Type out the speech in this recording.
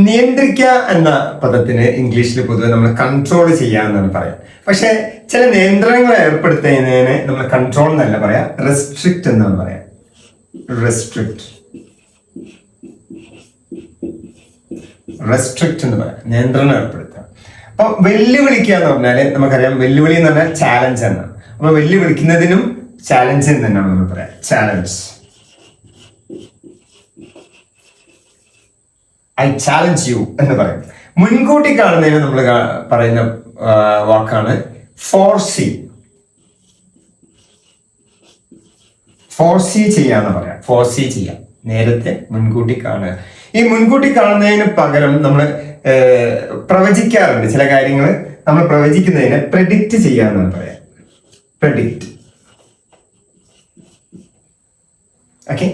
നിയന്ത്രിക്കുക എന്ന പദത്തിന് ഇംഗ്ലീഷിൽ പൊതുവെ നമ്മൾ കൺട്രോൾ ചെയ്യുക എന്നാണ് പറയാം. പക്ഷെ ചില നിയന്ത്രണങ്ങൾ ഏർപ്പെടുത്തുന്നതിന് നമ്മൾ കൺട്രോൾ എന്നല്ല പറയാം, റെസ്ട്രിക്റ്റ് എന്നാണ് പറയാം. റെസ്ട്രിക്റ്റ് എന്ന് പറയാം, നിയന്ത്രണം ഏർപ്പെടുത്തുക. അപ്പൊ വെല്ലുവിളിക്കുക എന്ന് പറഞ്ഞാല് നമുക്കറിയാം, വെല്ലുവിളി എന്ന് പറഞ്ഞാൽ ചാലഞ്ച് എന്നാണ്. അപ്പൊ വെല്ലുവിളിക്കുന്നതിനും ചാലഞ്ച് എന്ന് തന്നെയാണ് നമ്മൾ പറയാം, ചാലഞ്ച്. ഐ ചാലഞ്ച് യു എന്ന് പറയും. മുൻകൂട്ടി കാണുന്നതിന് നമ്മൾ പറയുന്ന വാക്കാണ് ഫോർസി. ഫോർസി ചെയ്യാന്ന് പറയാം, ഫോർസി ചെയ്യാം, നേരത്തെ മുൻകൂട്ടി കാണുക. ഈ മുൻകൂട്ടി കാണുന്നതിന് പകരം നമ്മൾ പ്രവചിക്കാറുണ്ട് ചില കാര്യങ്ങൾ. നമ്മൾ പ്രവചിക്കുന്നതിനെ പ്രെഡിക്റ്റ് ചെയ്യാന്നാണ് പറയാം, പ്രെഡിക്റ്റ്. ഓക്കെ.